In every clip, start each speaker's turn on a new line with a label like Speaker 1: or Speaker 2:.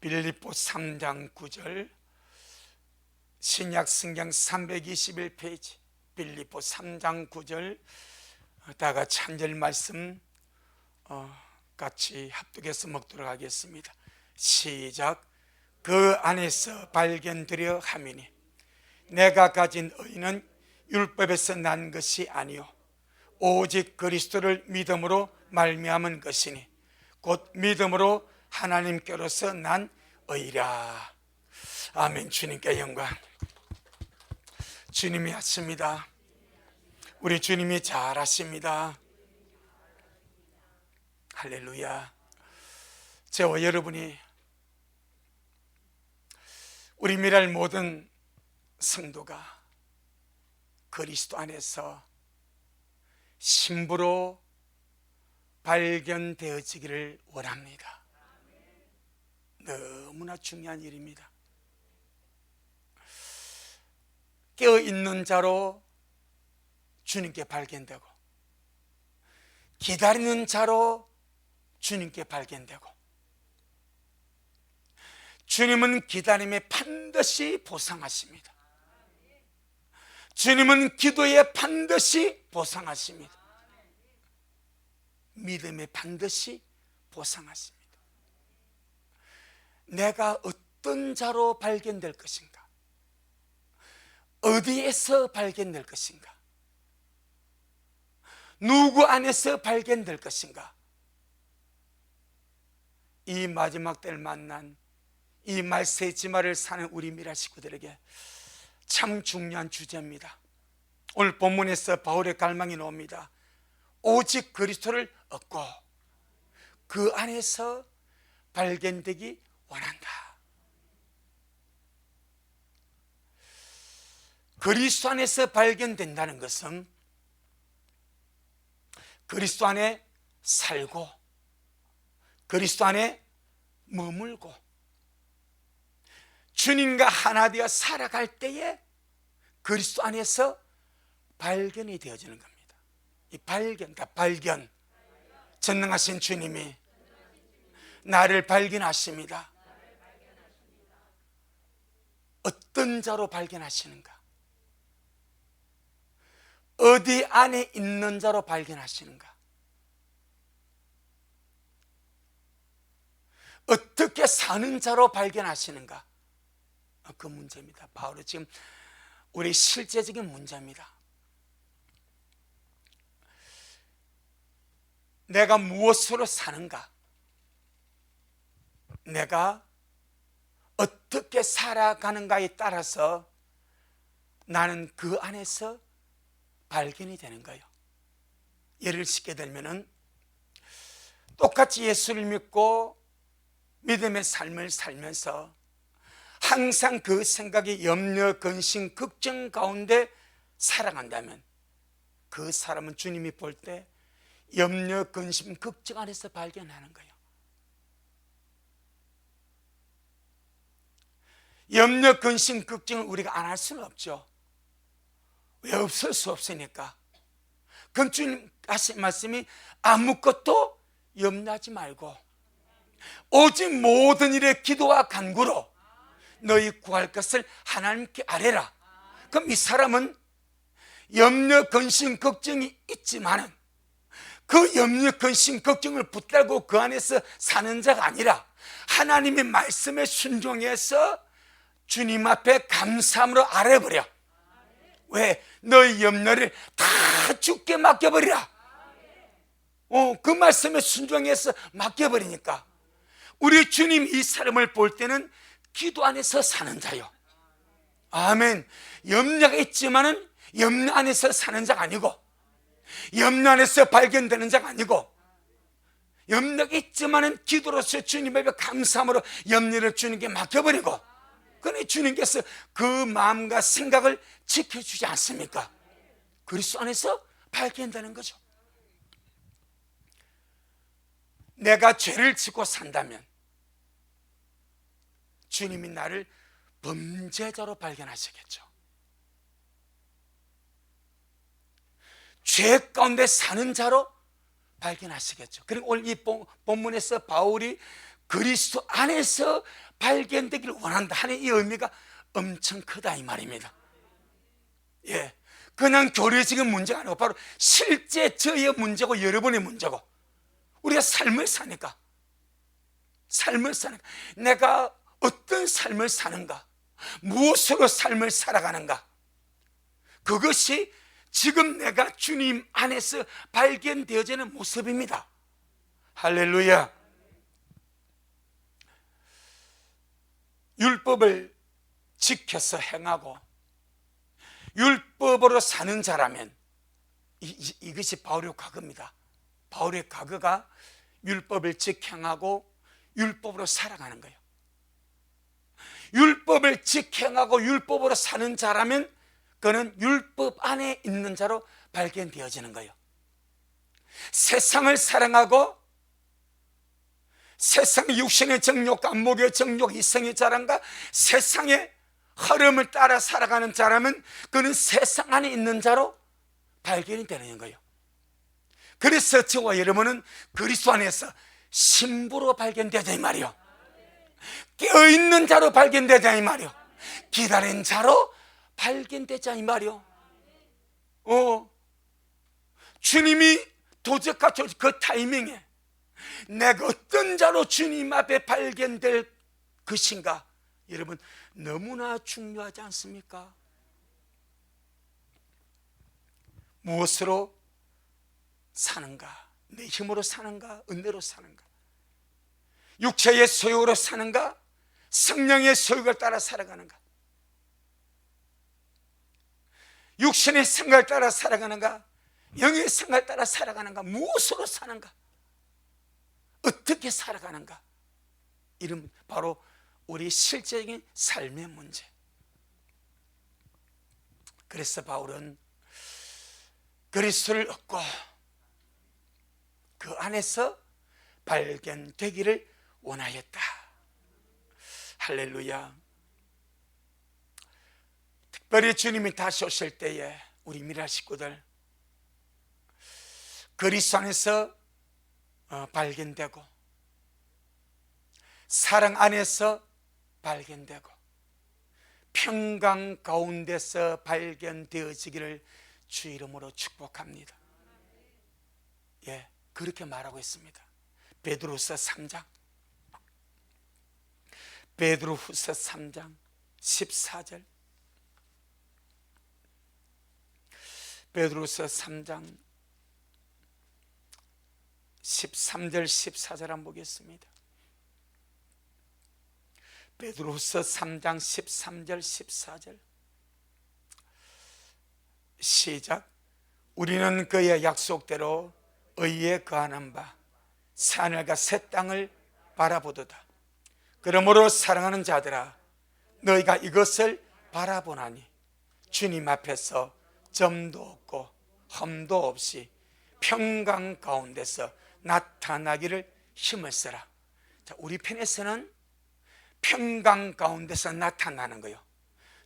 Speaker 1: 빌립보 3장 9절, 신약 성경 321페이지 빌립보 3장 9절, 다 같이 한 절 말씀 같이 합독해서 먹도록 하겠습니다. 시작. 그 안에서 발견되려 함이니 내가 가진 의는 율법에서 난 것이 아니요 오직 그리스도를 믿음으로 말미암은 것이니 곧 믿음으로 하나님께로서 난 의라. 아멘. 주님께 영광. 주님이 하십니다. 우리 주님이 잘하십니다. 할렐루야. 저와 여러분이, 우리 미랄 모든 성도가 그리스도 안에서 신부로 발견되어지기를 원합니다. 너무나 중요한 일입니다. 깨어있는 자로 주님께 발견되고, 기다리는 자로 주님께 발견되고, 주님은 기다림에 반드시 보상하십니다. 주님은 기도에 반드시 보상하십니다. 믿음에 반드시 보상하십니다. 내가 어떤 자로 발견될 것인가? 어디에서 발견될 것인가? 누구 안에서 발견될 것인가? 이 마지막 때를 만난 이 말세지마를 사는 우리 미라 식구들에게 참 중요한 주제입니다. 오늘 본문에서 바울의 갈망이 나옵니다. 오직 그리스도를 얻고 그 안에서 발견되기 원한다. 그리스도 안에서 발견된다는 것은 그리스도 안에 살고 그리스도 안에 머물고 주님과 하나 되어 살아갈 때에 그리스도 안에서 발견이 되어지는 겁니다. 이 발견, 그러니까 발견, 전능하신 주님이 나를 발견하십니다. 어떤 자로 발견하시는가? 어디 안에 있는 자로 발견하시는가? 어떻게 사는 자로 발견하시는가? 그 문제입니다. 바울은 지금 우리 실제적인 문제입니다. 내가 무엇으로 사는가? 내가 어떻게 살아가는가에 따라서 나는 그 안에서 발견이 되는 거예요. 예를 쉽게 들면은 똑같이 예수를 믿고 믿음의 삶을 살면서 항상 그 생각이 염려, 근심, 걱정 가운데 살아간다면 그 사람은 주님이 볼 때 염려, 근심, 걱정 안에서 발견하는 거예요. 염려, 근심, 걱정을 우리가 안 할 수는 없죠. 왜? 없을 수 없으니까. 그럼 주님 하신 말씀이 아무것도 염려하지 말고 오직 모든 일에 기도와 간구로 너희 구할 것을 하나님께 아뢰라. 그럼 이 사람은 염려, 근심, 걱정이 있지만은 그 염려, 근심, 걱정을 붙들고 그 안에서 사는 자가 아니라 하나님의 말씀에 순종해서 주님 앞에 감사함으로 아뢰버려. 왜? 너희 염려를 다 주께 맡겨버리라. 그 말씀에 순종해서 맡겨버리니까 우리 주님 이 사람을 볼 때는 기도 안에서 사는 자요. 아멘. 염려가 있지만은 염려 안에서 사는 자가 아니고, 염려 안에서 발견되는 자가 아니고, 염려가 있지만은 기도로서 주님 앞에 감사함으로 염려를 주님께 맡겨버리고, 그러니 주님께서 그 마음과 생각을 지켜주지 않습니까? 그리스도 안에서 발견되는 거죠. 내가 죄를 짓고 산다면 주님이 나를 범죄자로 발견하시겠죠. 죄 가운데 사는 자로 발견하시겠죠. 그리고 오늘 이 본문에서 바울이 그리스도 안에서 발견되기를 원한다 하는 이 의미가 엄청 크다 이 말입니다. 예, 그냥 교리적인 문제가 아니고 바로 실제 저의 문제고 여러분의 문제고, 우리가 삶을 사니까 내가 어떤 삶을 사는가, 무엇으로 삶을 살아가는가, 그것이 지금 내가 주님 안에서 발견되어지는 모습입니다. 할렐루야. 율법을 지켜서 행하고 율법으로 사는 자라면, 이것이 바울의 과거입니다. 바울의 과거가 율법을 지켜행하고 율법으로 살아가는 거예요. 율법을 지켜행하고 율법으로 사는 자라면 그는 율법 안에 있는 자로 발견되어지는 거예요. 세상을 사랑하고 세상의 육신의 정욕, 안목의 정욕, 이성의 자랑과 세상의 흐름을 따라 살아가는 자라면 그는 세상 안에 있는 자로 발견이 되는 거예요. 그래서 저와 여러분은 그리스도 안에서 신부로 발견되자 이 말이요, 깨어있는 자로 발견되자 이 말이요, 기다린 자로 발견되자 이 말이요. 주님이 도적같이 그 타이밍에 내가 어떤 자로 주님 앞에 발견될 것인가, 여러분 너무나 중요하지 않습니까? 무엇으로 사는가, 내 힘으로 사는가, 은혜로 사는가, 육체의 소욕으로 사는가, 성령의 소욕을 따라 살아가는가, 육신의 생각을 따라 살아가는가, 영의 생각을 따라 살아가는가, 무엇으로 사는가, 어떻게 살아가는가, 이런 바로 우리 실제적인 삶의 문제. 그래서 바울은 그리스도를 얻고 그 안에서 발견되기를 원하였다. 할렐루야. 특별히 주님이 다시 오실 때에 우리 미랄 식구들 그리스도 안에서 발견되고 사랑 안에서 발견되고 평강 가운데서 발견되어지기를 주 이름으로 축복합니다. 예, 그렇게 말하고 있습니다. 베드로후서 3장, 베드로후서 3장 14절, 베드로후서 3장 13절 14절 한번 보겠습니다. 베드로후서 3장 13절 14절 시작. 우리는 그의 약속대로 의에 거하는 바 새하늘과 새 땅을 바라보도다. 그러므로 사랑하는 자들아, 너희가 이것을 바라보나니 주님 앞에서 점도 없고 흠도 없이 평강 가운데서 나타나기를 힘을 써라. 자, 우리 편에서는 평강 가운데서 나타나는 거예요.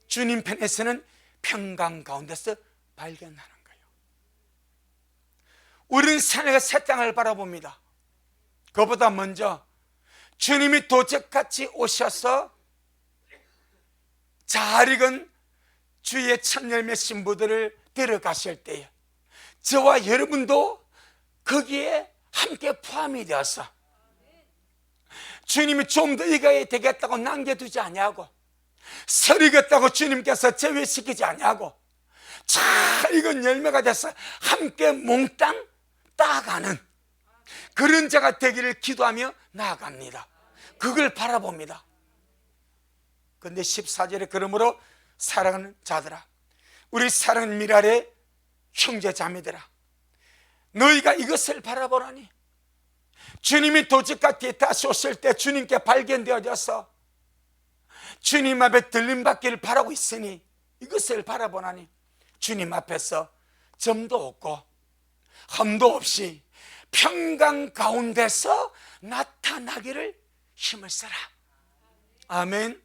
Speaker 1: 주님 편에서는 평강 가운데서 발견하는 거예요. 우리는 새하늘과 새 땅을 바라봅니다. 그보다 먼저 주님이 도적같이 오셔서 잘 익은 주의 첫 열매 신부들을 데려가실 때에 저와 여러분도 거기에 함께 포함이 되어서 주님이 좀 더 익어야 되겠다고 남겨두지 아니하고 설익었다고 주님께서 제외시키지 아니하고 잘 익은 열매가 돼서 함께 몽땅 따가는 그런 자가 되기를 기도하며 나아갑니다. 그걸 바라봅니다. 그런데 14절에 그러므로 사랑하는 자들아, 우리 사랑하는 미랄의 형제 자매들아, 너희가 이것을 바라보라니 주님이 도적같이 다시 오실 때 주님께 발견되어져서 주님 앞에 들림받기를 바라고 있으니 이것을 바라보라니 주님 앞에서 점도 없고 흠도 없이 평강 가운데서 나타나기를 힘을 써라. 아멘.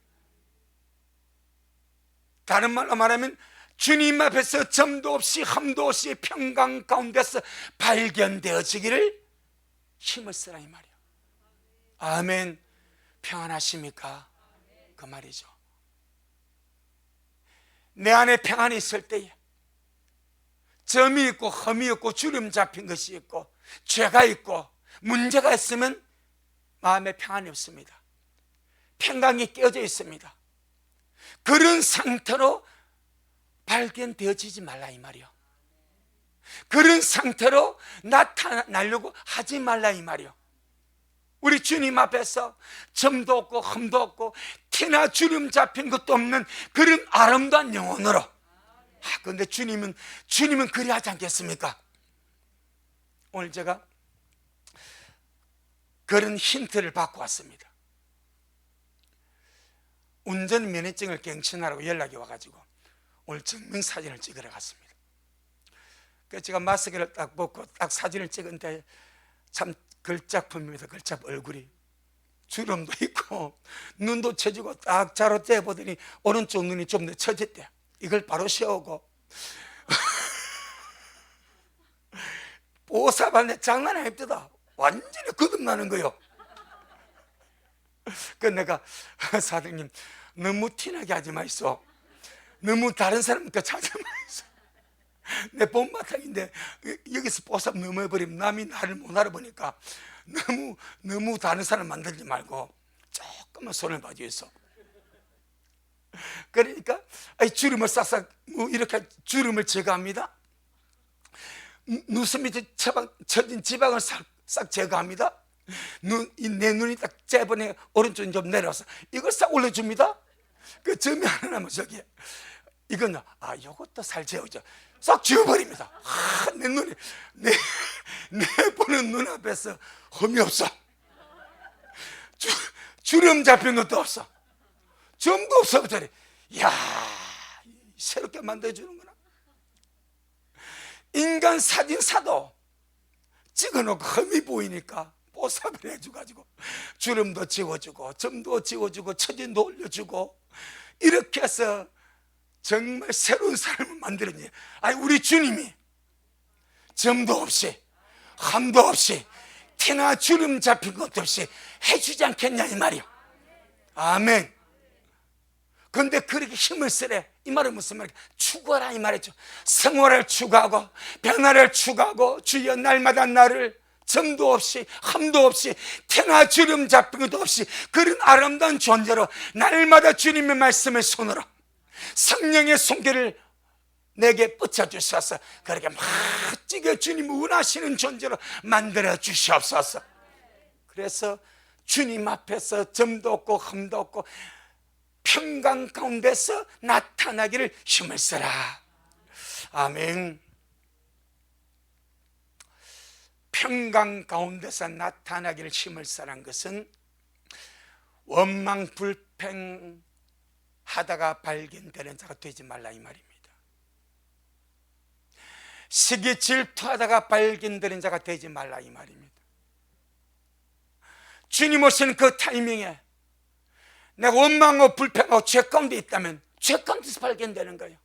Speaker 1: 다른 말로 말하면 주님 앞에서 점도 없이 흠도 없이 평강 가운데서 발견되어지기를 힘을 쓰라 이 말이에요. 아멘. 평안하십니까? 그 말이죠. 내 안에 평안이 있을 때에 점이 있고 흠이 있고 주름 잡힌 것이 있고 죄가 있고 문제가 있으면 마음에 평안이 없습니다. 평강이 깨어져 있습니다. 그런 상태로 발견되어지지 말라 이 말이요. 그런 상태로 나타나려고 하지 말라 이 말이요. 우리 주님 앞에서 점도 없고 흠도 없고 티나 주름 잡힌 것도 없는 그런 아름다운 영혼으로. 그런데 주님은 그리 하지 않겠습니까? 오늘 제가 그런 힌트를 받고 왔습니다. 운전면허증을 갱신하라고 연락이 와가지고 오늘 증명사진을 찍으러 갔습니다. 그래서 제가 마스크를 딱 벗고 딱 사진을 찍은데 참 걸작품입니다. 걸작 얼굴이 주름도 있고 눈도 처지고 딱 자로 떼보더니 오른쪽 눈이 좀 더 처졌대요. 이걸 바로 세우고 보사반에 장난 아닙니다. 완전히 거듭나는 거요. 그래서 내가 사장님 너무 티나게 하지 마이소. 너무 다른 사람부터 찾지 마이소. 내 본바탕인데 여기서 보삽 넘어버리면 남이 나를 못 알아보니까 너무 다른 사람 만들지 말고 조금만 손을 봐주겠어. 그러니까 주름을 싹싹 이렇게 주름을 제거합니다. 눈썹 밑에 처진 지방을 싹 제거합니다. 내 눈이 딱 째보니 오른쪽 좀 내려서 이걸 싹 올려줍니다. 그 점이 하나 남아 저기 이건 요것도 살 재우죠. 싹 지워버립니다. 내 눈이 내 보는 눈앞에서 흠이 없어. 주름 잡힌 것도 없어. 점도 없어. 그랬더니 이야 새롭게 만들어주는구나. 인간 사진사도 찍어놓고 흠이 보이니까 보삽을 해줘가지고 주름도 지워주고 점도 지워주고 처진도 올려주고 이렇게 해서 정말 새로운 사람을 만들었니. 우리 주님이 점도 없이 흠도 없이 티나 주름 잡힌 것도 없이 해주지 않겠냐 이 말이요. 아멘. 그런데 그렇게 힘을 쓰래. 이 말은 무슨 말이야? 추구하라 이 말이죠. 생활을 추구하고 변화를 추구하고 주여 날마다 나를 점도 없이 흠도 없이 티나 주름 잡힌 것도 없이 그런 아름다운 존재로 날마다 주님의 말씀을 손으로 성령의 손길을 내게 뻗쳐주셔서 그렇게 멋지게 주님을 원하시는 존재로 만들어 주시옵소서. 그래서 주님 앞에서 점도 없고 흠도 없고 평강 가운데서 나타나기를 힘을 써라. 아멘. 평강 가운데서 나타나기를 힘을 써라는 것은 원망 불평 하다가 발견되는 자가 되지 말라 이 말입니다. 시기 질투하다가 발견되는 자가 되지 말라 이 말입니다. 주님 오시는 그 타이밍에 내가 원망하고 불평하고 죄 가운데 있다면 죄 가운데서 발견되는 거예요.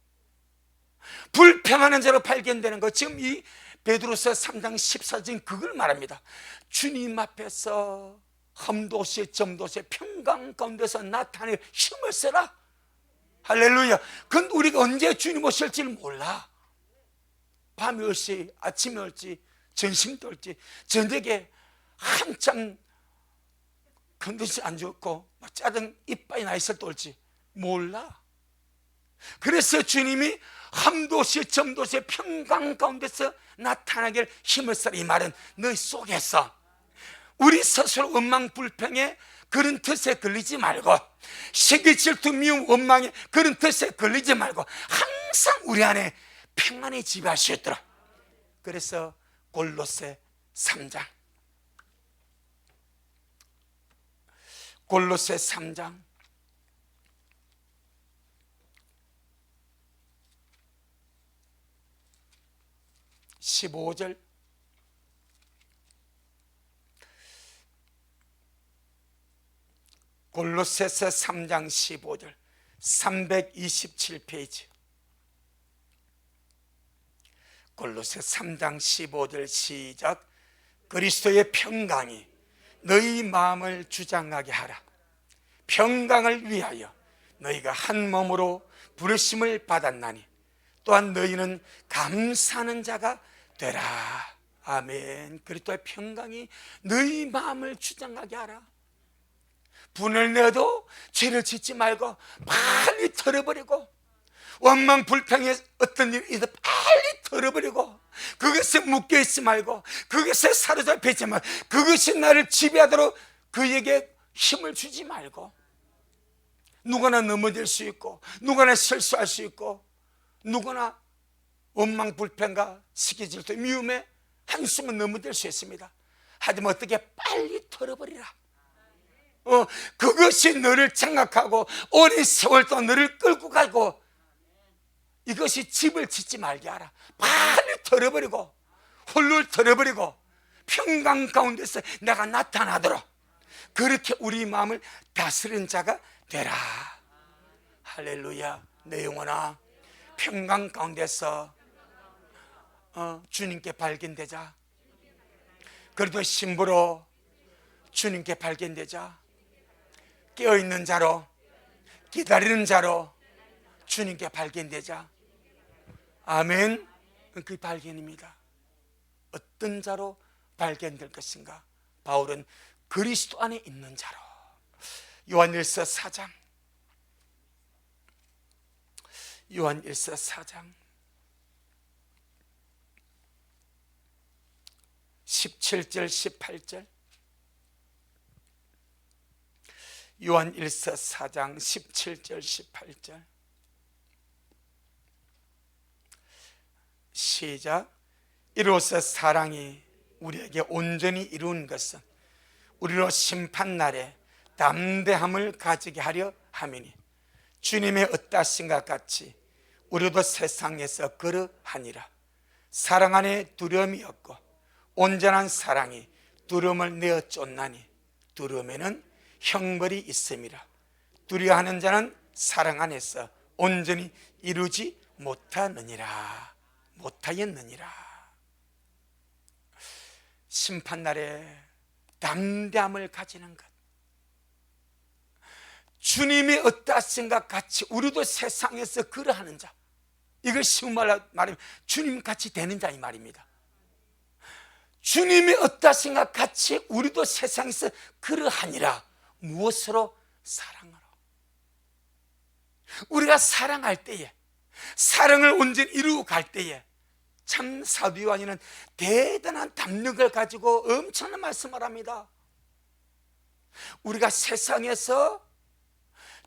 Speaker 1: 불평하는 자로 발견되는 거. 지금 이 베드로서 3장 14절 그걸 말합니다. 주님 앞에서 흠도 없이 점도 없이 평강 가운데서 나타낼 힘을 써라. 할렐루야. 그건 우리가 언제 주님 오실지를 몰라. 밤이 올지 아침이 올지 점심도 올지 저녁에 한참 컨디션 안 좋고 짜증 이빨이 나 있을 때 올지 몰라. 그래서 주님이 흠도 없이 점도 없이 평강 가운데서 나타나길 힘을 써라. 이 말은 너희 속에서 우리 스스로 원망 불평에 그런 뜻에 걸리지 말고 시기 질투 미움 원망에 그런 뜻에 걸리지 말고 항상 우리 안에 평안이 지배하시었더라. 그래서 골로새 3장 15절 골로새서 3장 15절 327페이지 골로새 3장 15절 시작. 그리스도의 평강이 너희 마음을 주장하게 하라. 평강을 위하여 너희가 한 몸으로 부르심을 받았나니 또한 너희는 감사하는 자가 되라. 아멘. 그리스도의 평강이 너희 마음을 주장하게 하라. 분을 내어도 죄를 짓지 말고 빨리 털어버리고, 원망 불평에 어떤 일이 있어도 빨리 털어버리고, 그것에 묶여있지 말고, 그것에 사로잡혀 있지 말고, 그것이 나를 지배하도록 그에게 힘을 주지 말고, 누구나 넘어질 수 있고, 누구나 실수할 수 있고, 누구나 원망 불평과 시기질투 미움에 한숨은 넘어질 수 있습니다. 하지만 어떻게 빨리 털어버리라. 그것이 너를 장악하고 오랜 세월 동안 너를 끌고 가고, 이것이 집을 짓지 말게 하라. 빨리 털어버리고 홀로 털어버리고 평강 가운데서 내가 나타나도록 그렇게 우리 마음을 다스린 자가 되라. 할렐루야. 내 영혼아, 평강 가운데서 주님께 발견되자. 그래도 심부로 주님께 발견되자. 깨어있는 자로, 기다리는 자로 주님께 발견되자. 아멘. 그 발견입니다. 어떤 자로 발견될 것인가? 바울은 그리스도 안에 있는 자로. 요한일서 4장 17절 18절. 요한일서 4장 17절 18절. 시작. 이로써 사랑이 우리에게 온전히 이룬 것은 우리로 심판날에 담대함을 가지게 하려 함이니 주님의 어떠하신 것 같이 우리도 세상에서 그러하니라. 사랑 안에 두려움이 없고 온전한 사랑이 두려움을 내어 쫓나니 두려움에는 형벌이 있음이라. 두려워하는 자는 사랑 안에서 온전히 이루지 못하였느니라. 심판날에 담대함을 가지는 것, 주님이 어떠하신 것 같이 우리도 세상에서 그러하는 자, 이걸 쉬운 말로 말하면 주님같이 되는 자 이 말입니다. 주님이 어떠하신 것 같이 우리도 세상에서 그러하니라. 무엇으로? 사랑으로. 우리가 사랑할 때에, 사랑을 온전히 이루고 갈 때에 참 사도 요한이는 대단한 담력을 가지고 엄청난 말씀을 합니다. 우리가 세상에서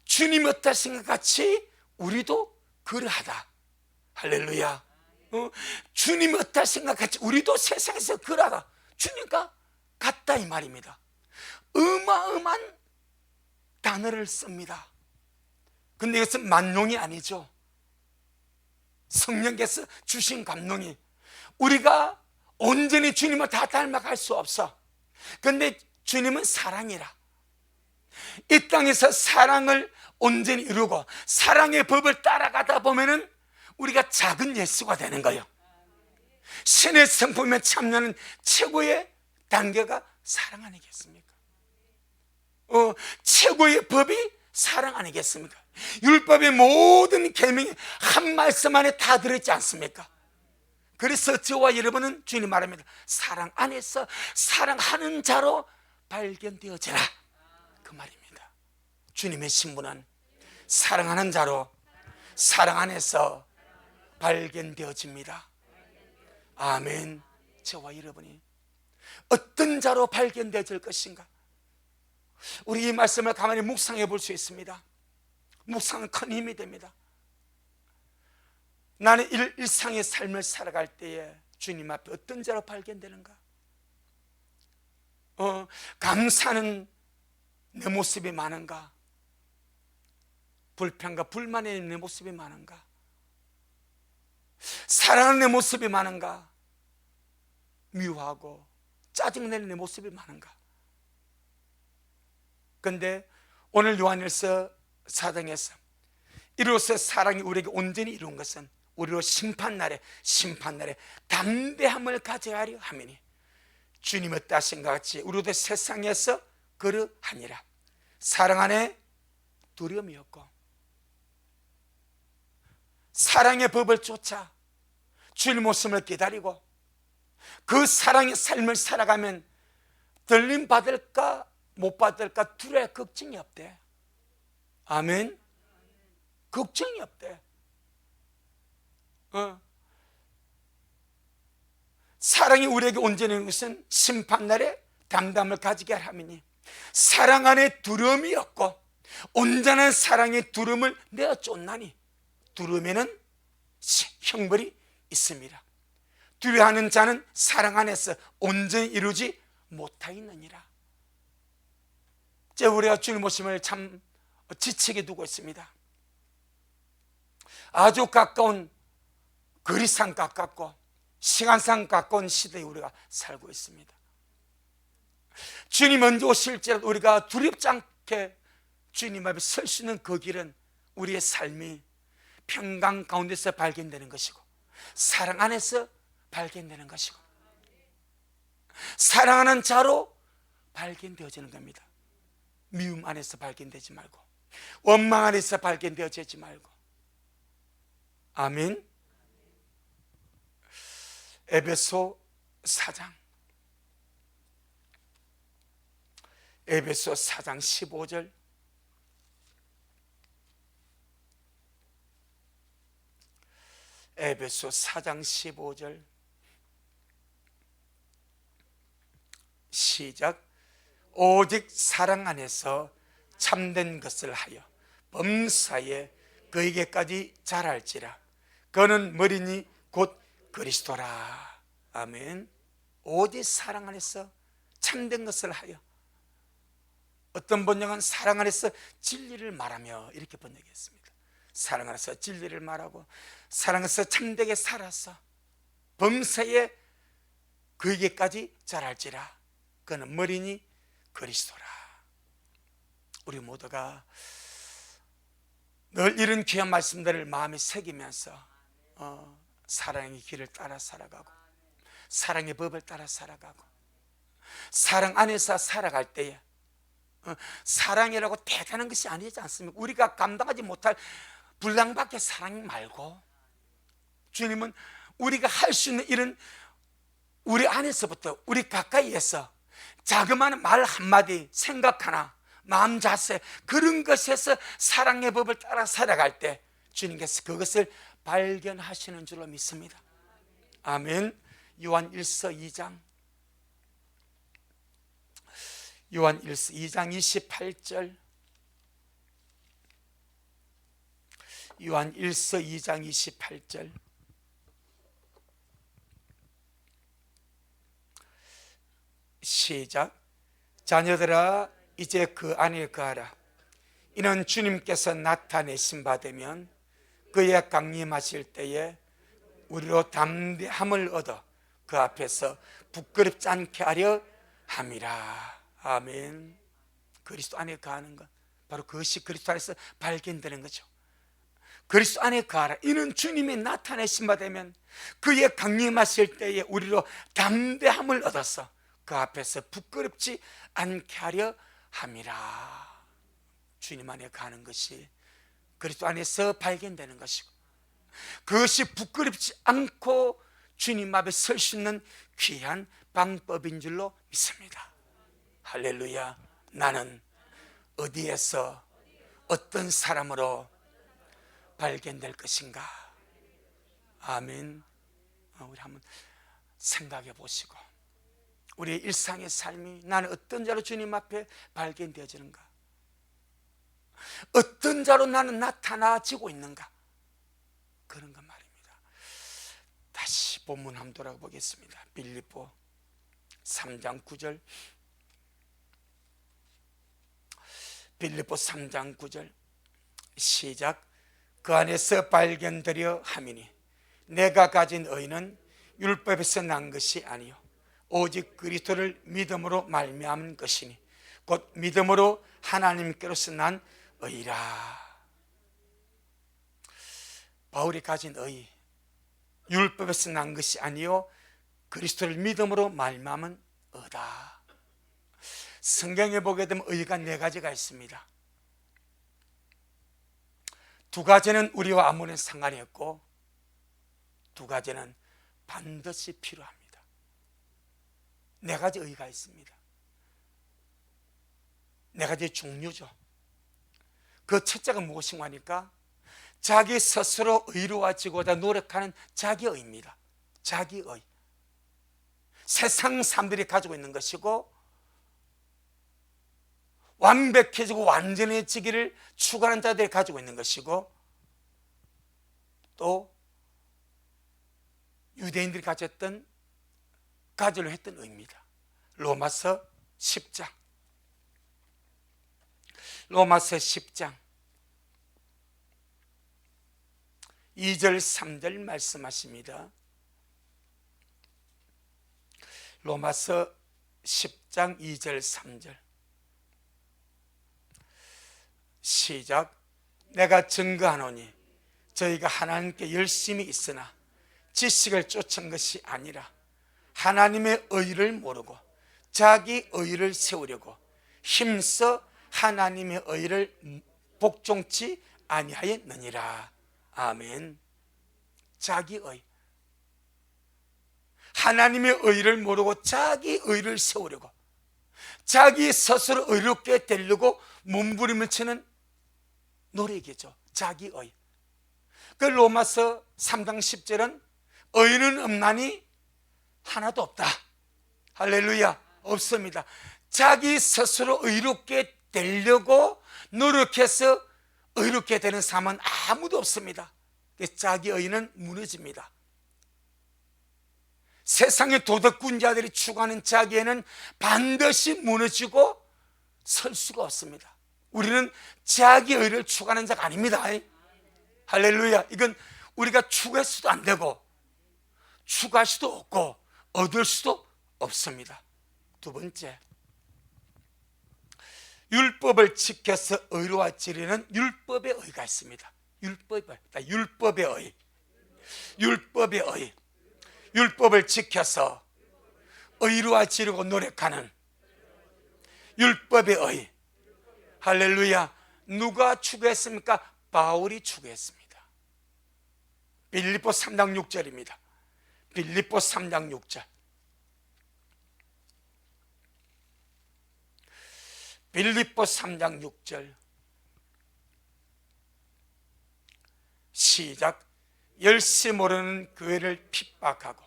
Speaker 1: 주님 어떠신 것 같이 우리도 그러하다. 할렐루야. 주님 어떠신 것 같이 우리도 세상에서 그러하다. 주님과 같다 이 말입니다. 어마어마한 단어를 씁니다. 근데 이것은 만용이 아니죠. 성령께서 주신 감동이, 우리가 온전히 주님을 다 닮아갈 수 없어. 그런데 주님은 사랑이라. 이 땅에서 사랑을 온전히 이루고 사랑의 법을 따라가다 보면은 우리가 작은 예수가 되는 거예요. 신의 성품에 참여하는 최고의 단계가 사랑 아니겠습니까? 최고의 법이 사랑 아니겠습니까? 율법의 모든 계명이 한 말씀 안에 다 들어있지 않습니까? 그래서 저와 여러분은 주님 말합니다. 사랑 안에서 사랑하는 자로 발견되어지라. 그 말입니다. 주님의 신분은 사랑하는 자로, 사랑 안에서 발견되어집니다. 아멘. 저와 여러분이 어떤 자로 발견되어질 것인가? 우리 이 말씀을 가만히 묵상해 볼 수 있습니다. 묵상은 큰 힘이 됩니다. 나는 일상의 삶을 살아갈 때에 주님 앞에 어떤 자로 발견되는가? 감사하는 내 모습이 많은가? 불평과 불만의 내 모습이 많은가? 사랑하는 내 모습이 많은가? 미워하고 짜증내는 내 모습이 많은가? 그런데 오늘 요한일서 4장에서 이로써 사랑이 우리에게 온전히 이룬 것은 우리로 심판날에 담대함을 가져야 하려 함이니 주님 어떠하신 것 같이 우리도 세상에서 그러하니라. 사랑 안에 두려움이 없고 사랑의 법을 쫓아 주님 오심을 기다리고 그 사랑의 삶을 살아가면 들림 받을까 못 받을까 두려워 걱정이 없대. 아멘. 걱정이 없대. 사랑이 우리에게 온전한 것은 심판날에 담담을 가지게 하라니 사랑 안에 두려움이 없고 온전한 사랑의 두려움을 내어 쫓나니 두려움에는 형벌이 있습니다. 두려워하는 자는 사랑 안에서 온전히 이루지 못하겠느니라. 이제 우리가 주님 오심을 참 지치게 두고 있습니다. 아주 가까운 거리상 가깝고 시간상 가까운 시대에 우리가 살고 있습니다. 주님 먼저 오실지라도 우리가 두렵지 않게 주님 앞에 설 수 있는 그 길은 우리의 삶이 평강 가운데서 발견되는 것이고 사랑 안에서 발견되는 것이고 사랑하는 자로 발견되어지는 겁니다. 미움 안에서 발견되지 말고 원망 안에서 발견되어지지 말고. 아멘. 에베소 4장 15절 에베소 4장 15절 시작. 오직 사랑 안에서 참된 것을 하여 범사에 그에게까지 자랄지라. 그는 머리니 곧 그리스도라. 아멘. 오직 사랑 안에서 참된 것을 하여. 어떤 번역은 사랑 안에서 진리를 말하며 이렇게 번역했습니다. 사랑 안에서 진리를 말하고 사랑 안에서 참되게 살아서 범사에 그에게까지 자랄지라. 그는 머리니 그리스도라. 우리 모두가 늘 이런 귀한 말씀들을 마음에 새기면서 사랑의 길을 따라 살아가고 사랑의 법을 따라 살아가고 사랑 안에서 살아갈 때에 사랑이라고 대단한 것이 아니지 않습니까? 우리가 감당하지 못할 분량밖에 사랑 말고 주님은 우리가 할 수 있는 일은 우리 안에서부터 우리 가까이에서 자그마한 말 한마디 생각 하나 마음 자세 그런 것에서 사랑의 법을 따라 살아갈 때 주님께서 그것을 발견하시는 줄로 믿습니다. 아멘. 요한 1서 2장 요한 1서 2장 28절 요한 1서 2장 28절 시작. 자녀들아 이제 그 안에 거하라. 이는 주님께서 나타내신 바 되면 그의 강림하실 때에 우리로 담대함을 얻어 그 앞에서 부끄럽지 않게 하려 함이라. 아멘. 그리스도 안에 거하는 것 바로 그것이 그리스도 안에서 발견되는 거죠. 그리스도 안에 거하라. 이는 주님이 나타내신 바 되면 그의 강림하실 때에 우리로 담대함을 얻어서 그 앞에서 부끄럽지 않게 하려 함이라. 주님 안에 가는 것이 그리스도 안에서 발견되는 것이고 그것이 부끄럽지 않고 주님 앞에 설 수 있는 귀한 방법인 줄로 믿습니다. 할렐루야. 나는 어디에서 어떤 사람으로 발견될 것인가. 아멘. 우리 한번 생각해 보시고 우리의 일상의 삶이 나는 어떤 자로 주님 앞에 발견되어지는가, 어떤 자로 나는 나타나지고 있는가, 그런 것 말입니다. 다시 본문 한번 돌아보겠습니다. 빌립보 3장 9절 빌립보 3장 9절 시작. 그 안에서 발견되려 함이니 내가 가진 의는 율법에서 난 것이 아니요 오직 그리스도를 믿음으로 말미암은 것이니 곧 믿음으로 하나님께로서 난 의라. 바울이 가진 의, 율법에서 난 것이 아니요 그리스도를 믿음으로 말미암은 의다. 성경에 보게 되면 의가 네 가지가 있습니다. 두 가지는 우리와 아무런 상관이 없고 두 가지는 반드시 필요합니다. 네 가지 의의가 있습니다. 네 가지 종류죠. 그 첫째가 무엇인가 하니까 자기 스스로 의로워지고자 노력하는 자기의입니다. 자기의. 세상 사람들이 가지고 있는 것이고 완벽해지고 완전해지기를 추구하는 자들이 가지고 있는 것이고 또 유대인들이 가지려 했던 의입니다. 로마서 10장 2절 3절 말씀하십니다. 로마서 10장 2절 3절 시작. 내가 증거하노니 저희가 하나님께 열심히 있으나 지식을 쫓은 것이 아니라 하나님의 의를 모르고 자기 의를 세우려고 힘써 하나님의 의를 복종치 아니하였느니라. 아멘. 자기의. 하나님의 의를 모르고 자기 의를 세우려고 자기 스스로 의롭게 되려고 몸부림을 치는 노력이죠. 자기의. 그 로마서 3장 10절은 의는 없나니 하나도 없다. 할렐루야. 없습니다. 자기 스스로 의롭게 되려고 노력해서 의롭게 되는 사람은 아무도 없습니다. 자기 의는 무너집니다. 세상의 도덕군자들이 추구하는 자기에는 반드시 무너지고 설 수가 없습니다. 우리는 자기 의를 추구하는 자가 아닙니다. 할렐루야. 이건 우리가 추구할 수도 안 되고 추구할 수도 없고 얻을 수도 없습니다. 두 번째, 율법을 지켜서 의로워지려는 율법의 의가 있습니다. 율법의 의. 율법의 의. 율법을 지켜서 의로워지려고 노력하는 율법의 의. 할렐루야. 누가 추구했습니까? 바울이 추구했습니다. 빌립보 3장 6절입니다. 빌립보 3장 6절. 빌립보 3장 6절 시작. 열심 모르는 교회를 핍박하고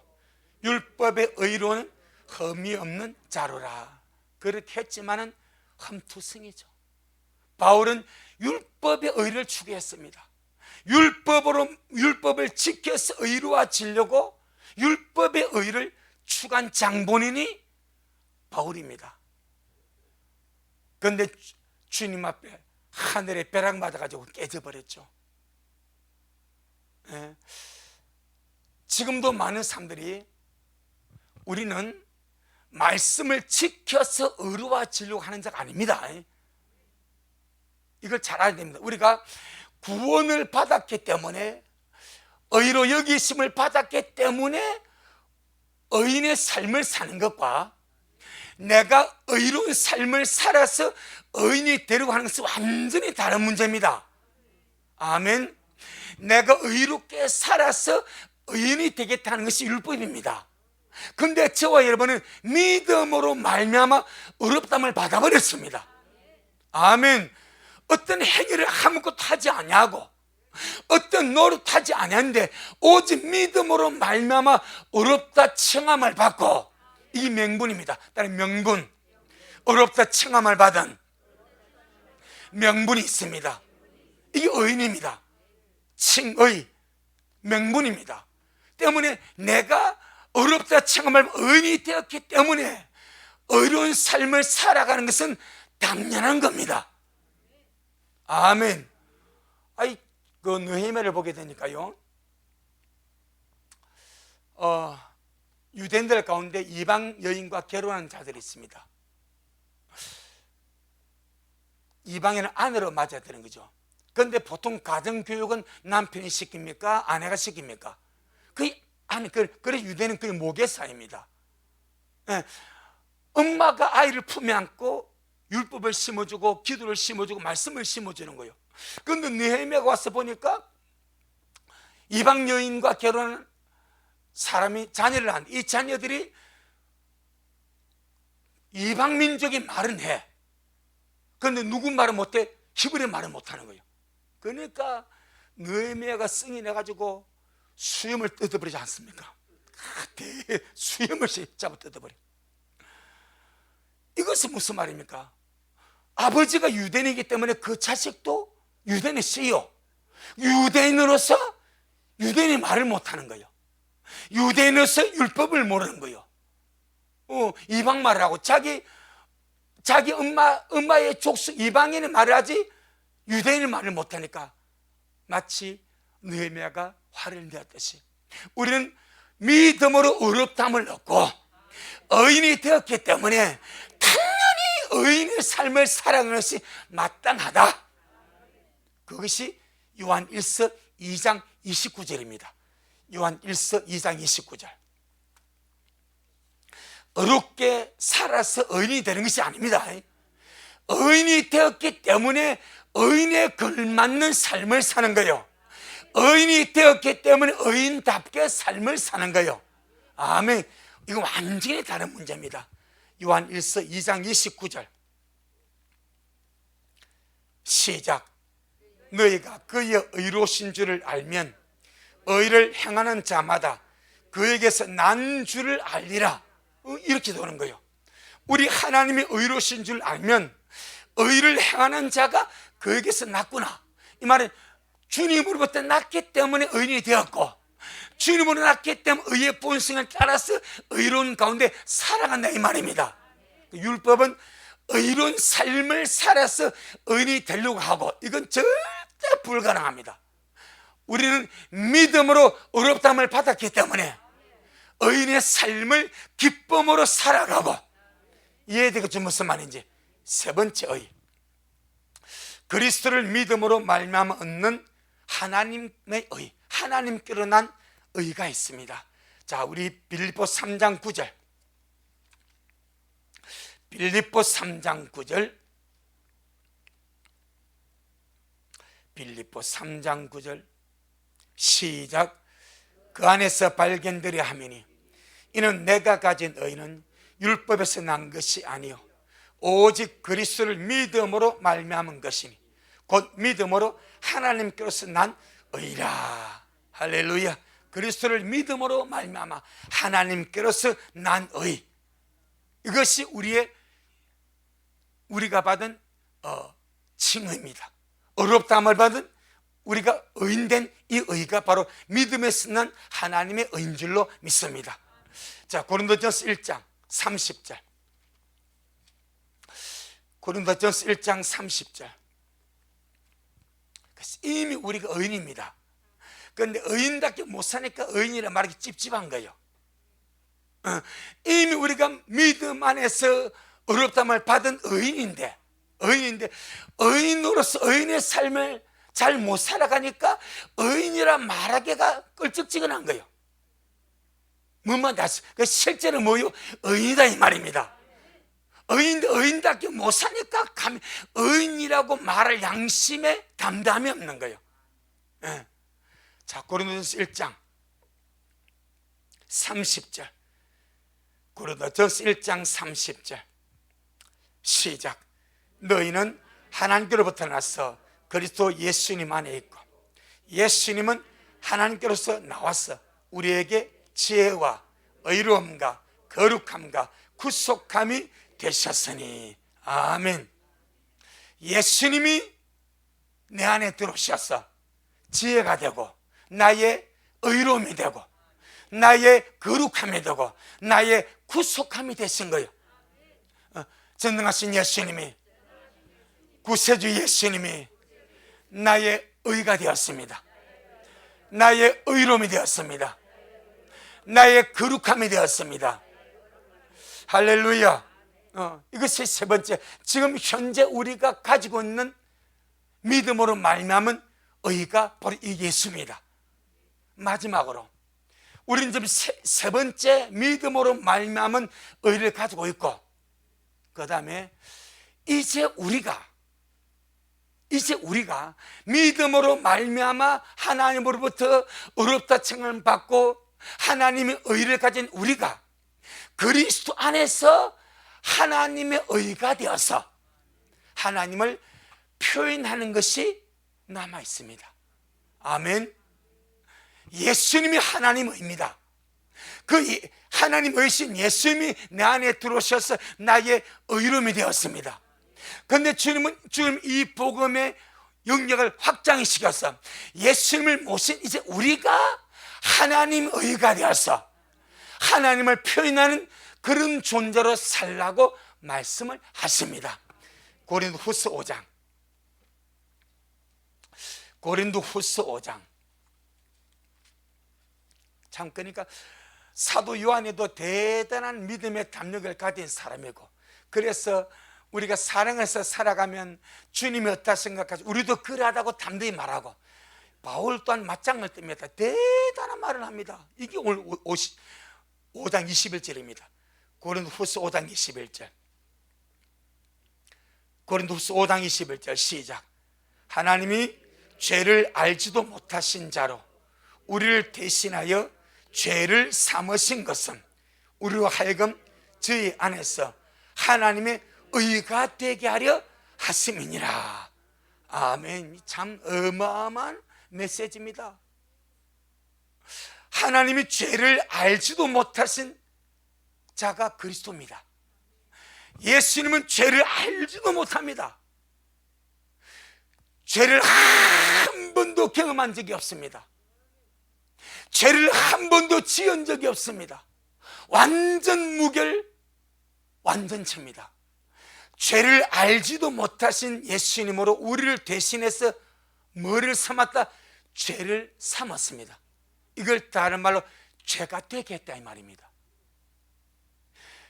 Speaker 1: 율법의 의로는 흠이 없는 자로라. 그렇게 했지만은 흠투성이죠. 바울은 율법의 의를 추구했습니다. 율법을 지켜서 의로워지려고 율법의 의를 추구한 장본인이 바울입니다. 그런데 주님 앞에 하늘에 벼락 맞아가지고 깨져버렸죠. 예. 지금도 많은 사람들이 우리는 말씀을 지켜서 의로워지려고 하는 자가 아닙니다. 이걸 잘 알아야 됩니다. 우리가 구원을 받았기 때문에 의로 여기심을 받았기 때문에 의인의 삶을 사는 것과 내가 의로운 삶을 살아서 의인이 되려고 하는 것은 완전히 다른 문제입니다. 아멘. 내가 의롭게 살아서 의인이 되겠다는 것이 율법입니다. 그런데 저와 여러분은 믿음으로 말미암아 의롭다함을 받아버렸습니다. 아멘. 어떤 행위를 아무것도 하지 아니하고 어떤 노릇하지 아니한데 오직 믿음으로 말미암아 의롭다 칭함을 받고, 이 명분입니다. 다른 명분, 의롭다 칭함을 받은 명분이 있습니다. 이게 의인입니다. 칭의, 명분입니다. 때문에 내가 의롭다 칭함을 받은 의인이 되었기 때문에 의로운 삶을 살아가는 것은 당연한 겁니다. 아멘. 그 느헤미야를 보게 되니까요, 유대인들 가운데 이방 여인과 결혼한 자들이 있습니다. 이방인은 아내로 맞아야 되는 거죠. 그런데 보통 가정교육은 남편이 시킵니까? 아내가 시킵니까? 그래 유대는 그게 모계사입니다. 예. 엄마가 아이를 품에 안고 율법을 심어주고 기도를 심어주고 말씀을 심어주는 거예요. 그런데 느헤미야가 와서 보니까 이방 여인과 결혼한 사람이 자녀를 낳은 이 자녀들이 이방 민족의 말은 해. 그런데 누구 말은 못해? 히브리 말은 못하는 거예요. 그러니까 느헤미야가 승이 내가지고 수염을 뜯어버리지 않습니까? 수염을 잡아 뜯어버려. 이것은 무슨 말입니까? 아버지가 유대인이기 때문에 그 자식도 유대인이시요. 유대인으로서 유대인이 말을 못하는 거예요. 유대인으로서 율법을 모르는 거예요. 이방 말을 하고 자기 엄마의 족속 이방인의 말을 하지 유대인의 말을 못하니까 마치 느헤미야가 화를 내었듯이 우리는 믿음으로 의롭다함을 얻고 의인이 되었기 때문에 당연히 의인의 삶을 살아가는 것이 마땅하다. 그것이 요한 1서 2장 29절입니다. 요한 1서 2장 29절. 어렵게 살아서 의인이 되는 것이 아닙니다. 의인이 되었기 때문에 의인에 걸맞는 삶을 사는 거예요. 의인이 되었기 때문에 의인답게 삶을 사는 거예요. 아멘. 이거 완전히 다른 문제입니다. 요한 1서 2장 29절 시작. 너희가 그의 의로우신 줄을 알면 의를 행하는 자마다 그에게서 난 줄을 알리라. 이렇게 되는 거예요. 우리 하나님이 의로우신 줄 알면 의를 행하는 자가 그에게서 났구나. 이 말은 주님으로부터 났기 때문에 의인이 되었고 주님으로 났기 때문에 의의 본성을 따라서 의로운 가운데 살아간다 이 말입니다. 율법은 의로운 삶을 살아서 의인이 되려고 하고 이건 절대 불가능합니다. 우리는 믿음으로 의롭다함을 받았기 때문에 의인의 삶을 기쁨으로 살아가고 이해되겠죠? 무슨 말인지. 세 번째 의, 그리스도를 믿음으로 말미암아 얻는 하나님의 의, 하나님께로 난 의가 있습니다. 자, 우리 빌립보 3장 9절 빌립보 3장 9절 빌립보 3장 9절 시작. 그 안에서 발견되려 하매니 이는 내가 가진 의는 율법에서 난 것이 아니요 오직 그리스도를 믿음으로 말미암은 것이니 곧 믿음으로 하나님께로서 난 의라. 할렐루야. 그리스도를 믿음으로 말미암아 하나님께로서 난 의, 이것이 우리가 받은 칭의입니다. 의롭다함을 받은 우리가 의인된 이 의가 바로 믿음에서 난 하나님의 의인 줄로 믿습니다. 자, 고린도전서 1장 30절 고린도전서 1장 30절 이미 우리가 의인입니다. 그런데 의인답게 못 사니까 의인이라 말하기 찝찝한 거예요. 이미 우리가 믿음 안에서 의롭다함을 받은 의인인데 의인으로서 의인의 삶을 잘 못 살아가니까 의인이라 말하기가 껄쩍지근한 거예요. 뭐만 다 실제로 뭐요? 의인이다 이 말입니다. 의인답게 못 사니까 의인이라고 말할 양심에 담담이 없는 거예요. 자, 고린도전서 1장 30절 고린도전서 1장 30절 시작. 너희는 하나님께로부터 나서 그리스도 예수님 안에 있고 예수님은 하나님께로서 나와서 우리에게 지혜와 의로움과 거룩함과 구속함이 되셨으니 아멘. 예수님이 내 안에 들어오셔서 지혜가 되고 나의 의로움이 되고 나의 거룩함이 되고 나의 구속함이 되신 거예요. 전능하신 예수님이, 구세주 예수님이 나의 의가 되었습니다. 나의 의로움이 되었습니다. 나의 거룩함이 되었습니다. 할렐루야. 이것이 세 번째, 지금 현재 우리가 가지고 있는 믿음으로 말미암은 의가 바로 이 예수입니다. 마지막으로 우리는 지금 세 번째 믿음으로 말미암은 의를 가지고 있고, 그 다음에 이제 우리가 이제 우리가 믿음으로 말미암아 하나님으로부터 의롭다 칭함을 받고 하나님의 의를 가진 우리가 그리스도 안에서 하나님의 의가 되어서 하나님을 표현하는 것이 남아 있습니다. 아멘. 예수님이 하나님 의입니다. 그 하나님 의신 예수님이 내 안에 들어오셔서 나의 의로움이 되었습니다. 그런데 주님 이 복음의 영역을 확장시켜서 예수님을 모신 이제 우리가 하나님 의가 되어서 하나님을 표현하는 그런 존재로 살라고 말씀을 하십니다. 고린도후서 5장. 고린도후서 5장. 참 그러니까 사도 요한에도 대단한 믿음의 담력을 가진 사람이고, 그래서 우리가 사랑해서 살아가면 주님이 어떻다 생각하지 우리도 그러하다고 담대히 말하고, 바울 또한 맞짱을 뜹니다. 대단한 말을 합니다. 이게 오늘 5장 21절입니다. 고린도후서 5장 21절. 고린도후서 5장 21절 시작. 하나님이 죄를 알지도 못하신 자로 우리를 대신하여 죄를 삼으신 것은 우리로 하여금 저희 안에서 하나님의 의가 되게 하려 하심이니라. 아멘. 참 어마어마한 메시지입니다. 하나님이 죄를 알지도 못하신 자가 그리스도입니다. 예수님은 죄를 알지도 못합니다. 죄를 한 번도 경험한 적이 없습니다. 죄를 한 번도 지은 적이 없습니다. 완전 무결, 완전체입니다. 죄를 알지도 못하신 예수님으로 우리를 대신해서 뭐를 삼았다? 죄를 삼았습니다. 이걸 다른 말로 죄가 되게 했다 이 말입니다.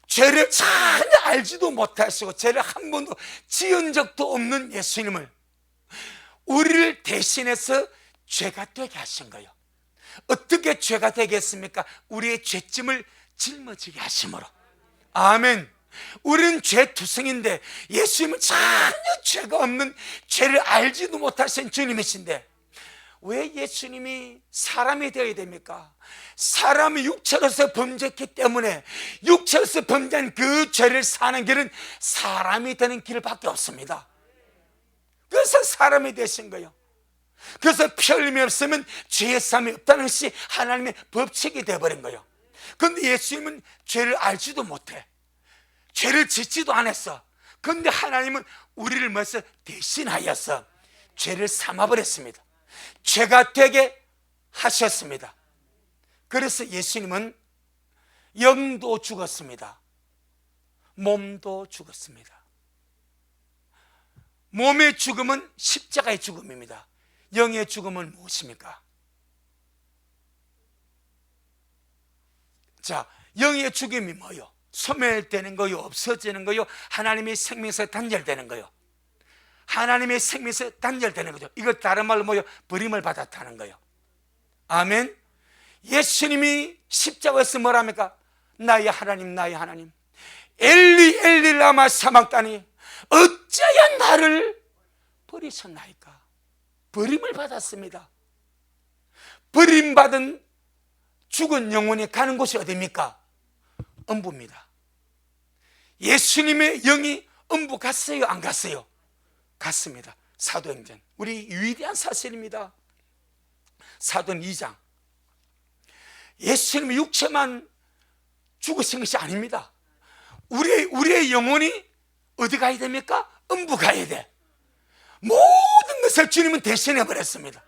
Speaker 1: 죄를 전혀 알지도 못하시고 죄를 한 번도 지은 적도 없는 예수님을 우리를 대신해서 죄가 되게 하신 거예요. 어떻게 죄가 되겠습니까? 우리의 죄짐을 짊어지게 하심으로. 아멘. 우리는 죄투성인데 예수님은 전혀 죄가 없는, 죄를 알지도 못하신 주님이신데 왜 예수님이 사람이 되어야 됩니까? 사람이 육체로서 범죄했기 때문에 육체로서 범죄한 그 죄를 사는 길은 사람이 되는 길밖에 없습니다. 그래서 사람이 되신 거예요. 그래서 피 흘림이 없으면 죄의 사함이 없다는 것이 하나님의 법칙이 되어버린 거예요. 그런데 예수님은 죄를 알지도 못해, 죄를 짓지도 않았어. 그런데 하나님은 우리를 먼저 대신하여서 죄를 삼아버렸습니다. 죄가 되게 하셨습니다. 그래서 예수님은 영도 죽었습니다. 몸도 죽었습니다. 몸의 죽음은 십자가의 죽음입니다. 영의 죽음은 무엇입니까? 자, 영의 죽음이 뭐요? 소멸되는 거요? 없어지는 거요? 하나님의 생명에서 단절되는 거요? 하나님의 생명에서 단절되는 거죠. 이거 다른 말로 뭐요? 버림을 받았다는 거요. 아멘. 예수님이 십자가에서 뭐랍니까? 나의 하나님, 나의 하나님, 엘리 엘리 라마 사막다니 어찌하여 나를 버리셨나이까? 버림을 받았습니다. 버림받은 죽은 영혼이 가는 곳이 어디입니까? 음부입니다. 예수님의 영이 음부 갔어요? 안 갔어요? 갔습니다. 사도행전, 우리 위대한 사실입니다. 사도행 2장. 예수님의 육체만 죽으신 것이 아닙니다. 우리의 영혼이 어디 가야 됩니까? 음부 가야 돼. 모든 것을 주님은 대신해 버렸습니다.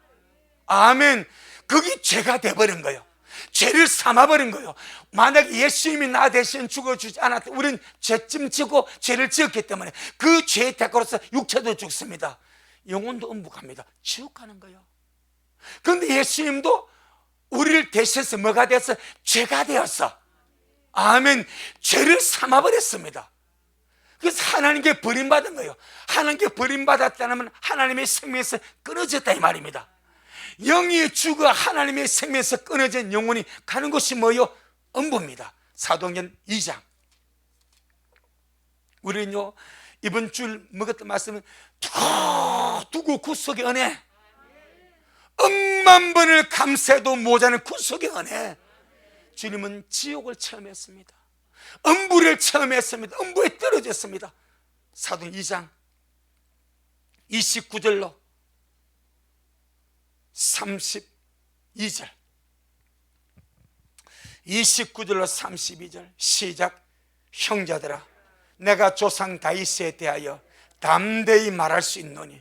Speaker 1: 아멘. 그게 죄가 돼버린 거예요. 죄를 삼아버린 거예요. 만약에 예수님이 나 대신 죽어주지 않았다면 우리는 죄짐 지고 죄를 지었기 때문에 그 죄의 대가로서 육체도 죽습니다. 영혼도 음부 갑니다. 지옥 가는 거예요. 그런데 예수님도 우리를 대신해서 뭐가 되어서? 죄가 되었어. 아멘. 죄를 삼아버렸습니다. 그래서 하나님께 버림받은 거예요. 하나님께 버림받았다면 하나님의 생명에서 끊어졌다 이 말입니다. 영이 죽어 하나님의 생명에서 끊어진 영혼이 가는 곳이 뭐요? 음부입니다. 사도행전 2장. 우리는요 이번 주 먹었던 말씀은 두고 구속의 은혜, 억만 번을 감사해도 모자는 구속의 은혜. 주님은 지옥을 체험했습니다. 음부를 체험했습니다. 음부에 떨어졌습니다. 사도행 2장 29절로 32절, 29절로 32절 시작. 형제들아, 내가 조상 다윗에 대하여 담대히 말할 수 있노니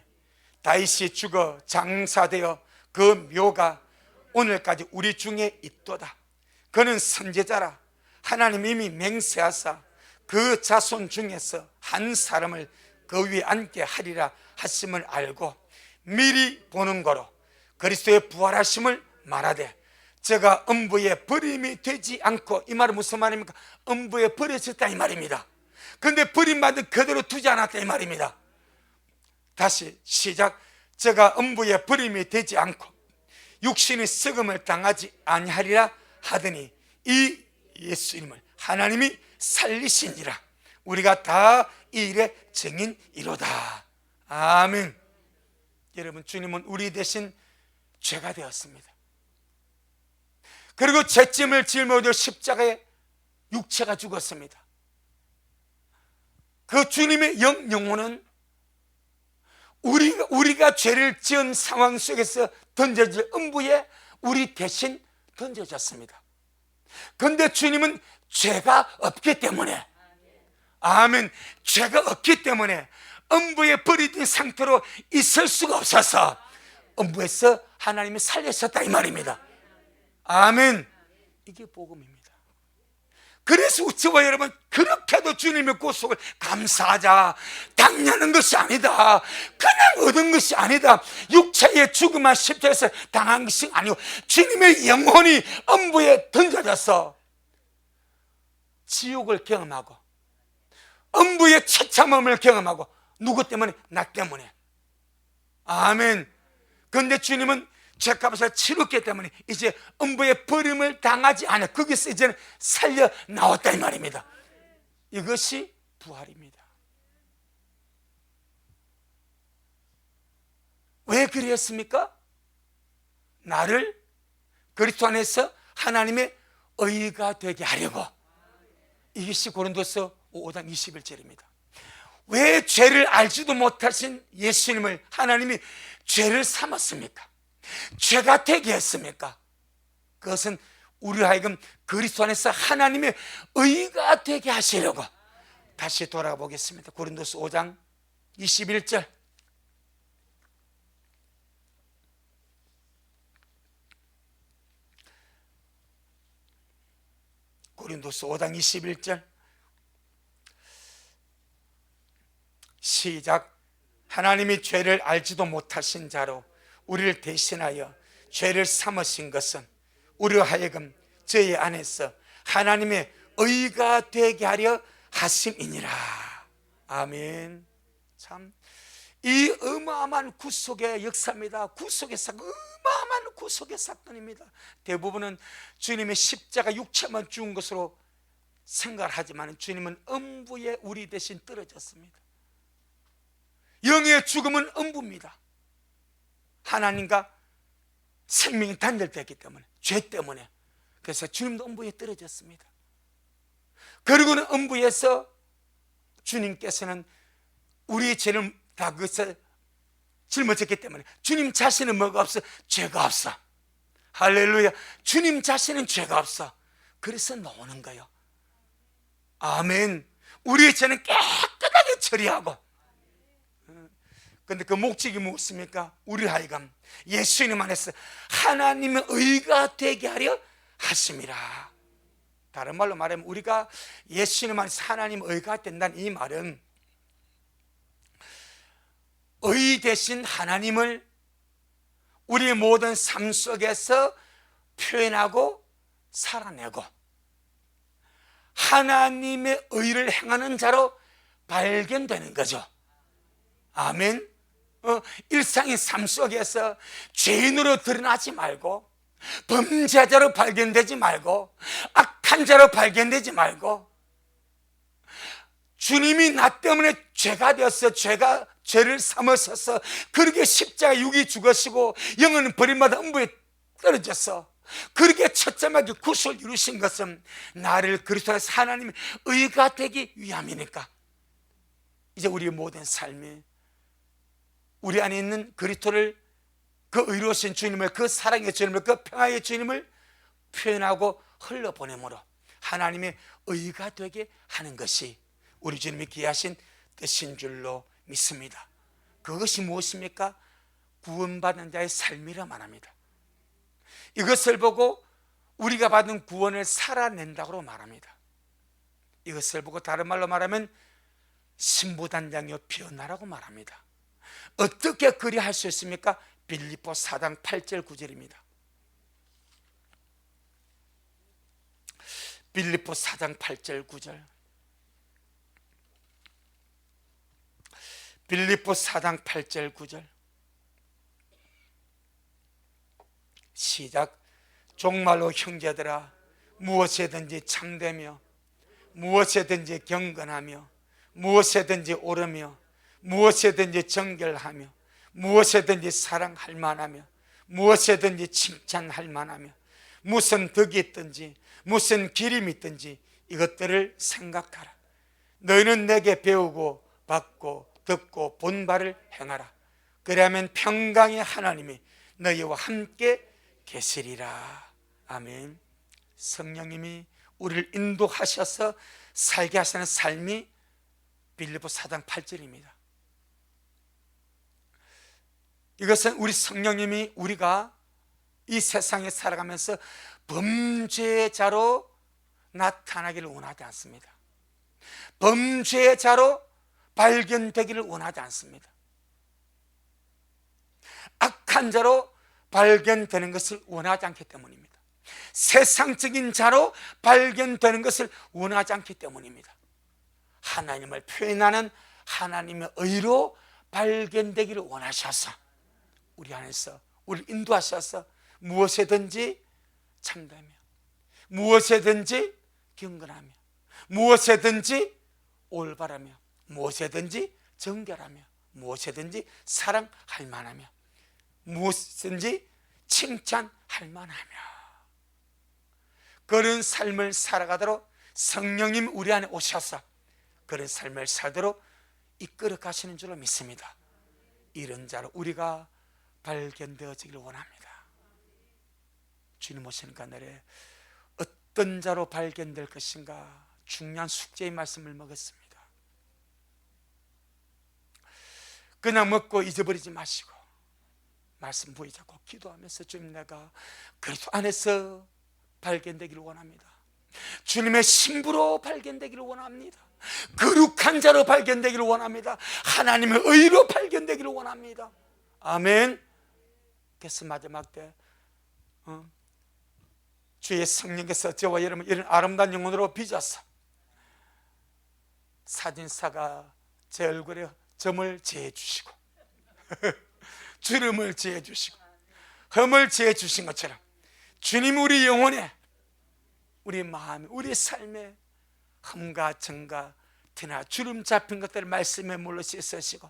Speaker 1: 다윗이 죽어 장사되어 그 묘가 오늘까지 우리 중에 있도다. 그는 선지자라 하나님 이미 맹세하사 그 자손 중에서 한 사람을 그 위에 앉게 하리라 하심을 알고 미리 보는 거로 그리스도의 부활하심을 말하되 제가 음부에 버림이 되지 않고, 이 말은 무슨 말입니까? 음부에 버려졌다 이 말입니다. 그런데 버림받은 그대로 두지 않았다 이 말입니다. 다시 시작. 제가 음부에 버림이 되지 않고 육신의 썩음을 당하지 아니하리라 하더니 이 예수님을 하나님이 살리시니라. 우리가 다 이 일의 증인이로다. 아멘. 여러분, 주님은 우리 대신 죄가 되었습니다. 그리고 죄짐을 짊어져 십자가에 육체가 죽었습니다. 그 주님의 영혼은 우리가 죄를 지은 상황 속에서 던져질 음부에 우리 대신 던져졌습니다. 그런데 주님은 죄가 없기 때문에, 아멘, 죄가 없기 때문에 음부에 버려진 상태로 있을 수가 없어서 음부에서 하나님이 살리셨다 이 말입니다. 아멘. 이게 복음입니다. 그래서 저와 여러분, 그렇게도 주님의 구속을 감사하자. 당연한 것이 아니다. 그냥 얻은 것이 아니다. 육체의 죽음만 십자가에서 당한 것이 아니고 주님의 영혼이 음부에 던져져서 지옥을 경험하고 음부의 처참함을 경험하고, 누구 때문에? 나 때문에. 아멘. 그런데 주님은 죄값을 치렀기 때문에 이제 음부의 버림을 당하지 않아. 거기서 이제는 살려 나왔다 이 말입니다. 이것이 부활입니다. 왜 그랬습니까? 나를 그리스도 안에서 하나님의 의가 되게 하려고. 이것이 고린도서 5장 21절입니다. 왜 죄를 알지도 못하신 예수님을 하나님이 죄를 삼았습니까? 죄가 되게 했습니까? 그것은 우리 하여금 그리스도 안에서 하나님의 의가 되게 하시려고. 다시 돌아보겠습니다. 고린도서 5장 21절. 고린도서 5장 21절 시작. 하나님이 죄를 알지도 못하신 자로 우리를 대신하여 죄를 삼으신 것은 우리로 하여금 저희 안에서 하나님의 의가 되게 하려 하심이니라. 아멘. 참, 이 어마어마한 구속의 역사입니다. 구속의 사건, 어마어마한 구속의 사건입니다. 대부분은 주님의 십자가 육체만 죽은 것으로 생각을 하지만 주님은 음부에 우리 대신 떨어졌습니다. 영의 죽음은 음부입니다. 하나님과 생명이 단절됐기 때문에, 죄 때문에. 그래서 주님도 음부에 떨어졌습니다. 그리고는 음부에서 주님께서는 우리의 죄를 다 그것을 짊어졌기 때문에 주님 자신은 뭐가 없어? 죄가 없어. 할렐루야. 주님 자신은 죄가 없어. 그래서 나오는 거예요. 아멘. 우리의 죄는 깨끗하게 처리하고. 그런데 그 목적이 무엇입니까? 우리 하여금 예수님 안에서 하나님의 의가 되게 하려 하심이라. 다른 말로 말하면 우리가 예수님 안에서 하나님의 의가 된다는 이 말은 의 대신 하나님을 우리의 모든 삶 속에서 표현하고 살아내고 하나님의 의를 행하는 자로 발견되는 거죠. 아멘. 일상의 삶 속에서 죄인으로 드러나지 말고, 범죄자로 발견되지 말고, 악한 자로 발견되지 말고, 주님이 나 때문에 죄가 되어서 죄를 삼으셔서 그렇게 십자가 육이 죽으시고 영혼은 버림받아 음부에 떨어졌어. 그렇게 첫째마디 구속을 이루신 것은 나를 그리스도 안에서 하나님의 의가 되기 위함이니까 이제 우리의 모든 삶이 우리 안에 있는 그리스도를, 그 의로우신 주님을, 그 사랑의 주님을, 그 평화의 주님을 표현하고 흘러보내므로 하나님의 의가 되게 하는 것이 우리 주님이 기하신 뜻인 줄로 믿습니다. 그것이 무엇입니까? 구원받은 자의 삶이라 말합니다. 이것을 보고 우리가 받은 구원을 살아낸다고 말합니다. 이것을 보고 다른 말로 말하면 신부단장이요 변화라고 말합니다. 어떻게 그리할 수 있습니까? 빌립보 4장 8절 9절입니다. 빌립보 4장 8절 9절. 빌립보 4장 8절 9절. 시작. 종말로 형제들아, 무엇이든지 참되며 무엇이든지 경건하며 무엇이든지 옳으며 무엇이든지 정결하며 무엇이든지 사랑할 만하며 무엇이든지 칭찬할 만하며 무슨 덕이 있든지 무슨 기림이 있든지 이것들을 생각하라. 너희는 내게 배우고 받고 듣고 본 바를 행하라. 그리하면 평강의 하나님이 너희와 함께 계시리라. 아멘. 성령님이 우리를 인도하셔서 살게 하시는 삶이 빌립보 4장 8절입니다. 이것은 우리 성령님이 우리가 이 세상에 살아가면서 범죄자로 나타나기를 원하지 않습니다. 범죄자로 발견되기를 원하지 않습니다. 악한 자로 발견되는 것을 원하지 않기 때문입니다. 세상적인 자로 발견되는 것을 원하지 않기 때문입니다. 하나님을 표현하는 하나님의 의로 발견되기를 원하셔서 우리 안에서 우리를 인도하셔서 무엇이든지 참되며 무엇이든지 경건하며 무엇이든지 올바르며 무엇이든지 정결하며 무엇이든지 사랑할 만하며 무엇이든지 칭찬할 만하며 그런 삶을 살아가도록 성령님 우리 안에 오셔서 그런 삶을 살도록 이끌어 가시는 줄로 믿습니다. 이런 자로 우리가 발견되어지기를 원합니다. 주님 오시는 그날에 어떤 자로 발견될 것인가 중요한 숙제의 말씀을 먹었습니다. 그냥 먹고 잊어버리지 마시고 말씀 보이자고 기도하면서 주님 내가 그리스도 안에서 발견되기를 원합니다. 주님의 신부로 발견되기를 원합니다. 거룩한 자로 발견되기를 원합니다. 하나님의 의로 발견되기를 원합니다. 아멘. 그래서 마지막 때 주의 성령께서 저와 여러분 이런 아름다운 영혼으로 빚어서 사진사가 제 얼굴에 점을 지어 주시고 주름을 지어 주시고 흠을 지어 주신 것처럼 주님 우리 영혼에 우리 마음에 우리 삶에 흠과 점과 티나 주름 잡힌 것들을 말씀에 물로 씻으시고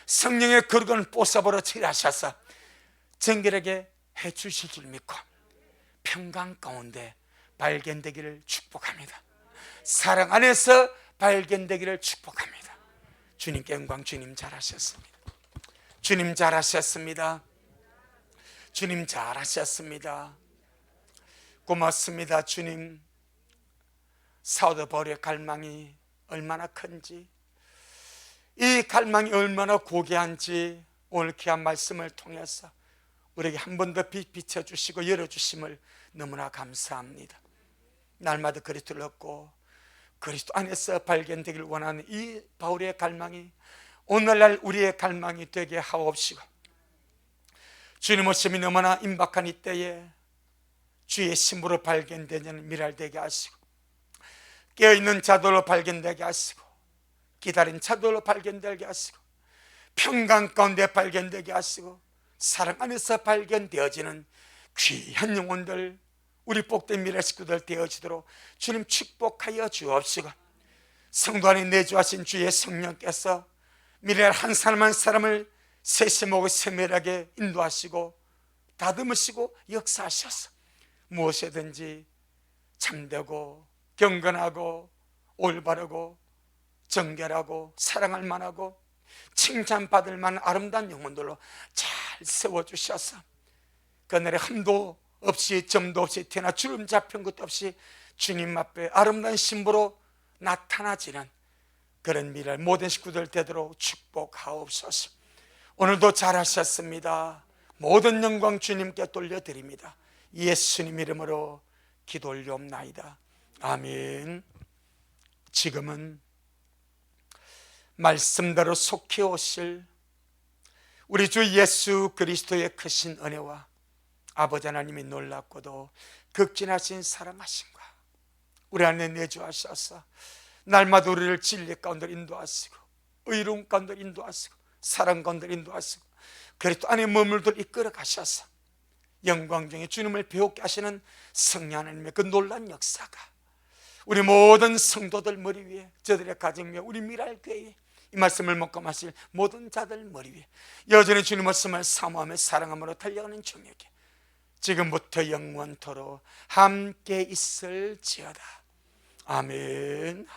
Speaker 1: 성령의 거룩한 보습으로 칠하셔서 정결하게 해 주실 줄 믿고 평강 가운데 발견되기를 축복합니다. 사랑 안에서 발견되기를 축복합니다. 주님께 영광. 주님 잘하셨습니다. 주님 잘하셨습니다. 주님 잘하셨습니다. 고맙습니다. 주님 사도 바울의 갈망이 얼마나 큰지 이 갈망이 얼마나 고귀한지 오늘 귀한 말씀을 통해서 우리에게 한 번 더 비춰주시고 열어주심을 너무나 감사합니다. 날마다 그리스도를 얻고 그리스도 안에서 발견되기를 원하는 이 바울의 갈망이 오늘날 우리의 갈망이 되게 하옵시고 주님 오심이 너무나 임박한 이때에 주의 신부로 발견되는 미랄되게 하시고 깨어있는 자들로 발견되게 하시고 기다린 자들로 발견되게 하시고 평강 가운데 발견되게 하시고 사랑 안에서 발견되어지는 귀한 영혼들 우리 복된 미래 식구들 되어지도록 주님 축복하여 주옵시고 성도 안에 내주하신 주의 성령께서 미래를 한 사람 한 사람을 세심하고 세밀하게 인도하시고 다듬으시고 역사하셔서 무엇이든지 참되고 경건하고 올바르고 정결하고 사랑할 만하고 칭찬받을 만한 아름다운 영혼들로 잘 세워주셔서 그날에 흠도 없이 점도 없이 태어나 주름 잡힌 것도 없이 주님 앞에 아름다운 신부로 나타나지는 그런 미래를 모든 식구들 되도록 축복하옵소서. 오늘도 잘하셨습니다. 모든 영광 주님께 돌려드립니다. 예수님 이름으로 기도 올리옵나이다. 아멘. 지금은 말씀대로 속히 오실 우리 주 예수 그리스도의 크신 은혜와 아버지 하나님의 놀랍고도 극진하신 사랑하심과 우리 안에 내주하셔서 날마다 우리를 진리 가운데 인도하시고 의로움 가운데 인도하시고 사랑 가운데 인도하시고 그리스도 안에 머물들 이끌어 가셔서 영광 중에 주님을 배우게 하시는 성령 하나님의 그 놀라운 역사가 우리 모든 성도들 머리 위에, 저들의 가정 위에, 우리 미랄교회에 이 말씀을 먹고 마실 모든 자들 머리 위에 여전히 주님 말씀을 사모하며 사랑함으로 달려가는 저녁에 지금부터 영원토록 함께 있을지어다. 아멘.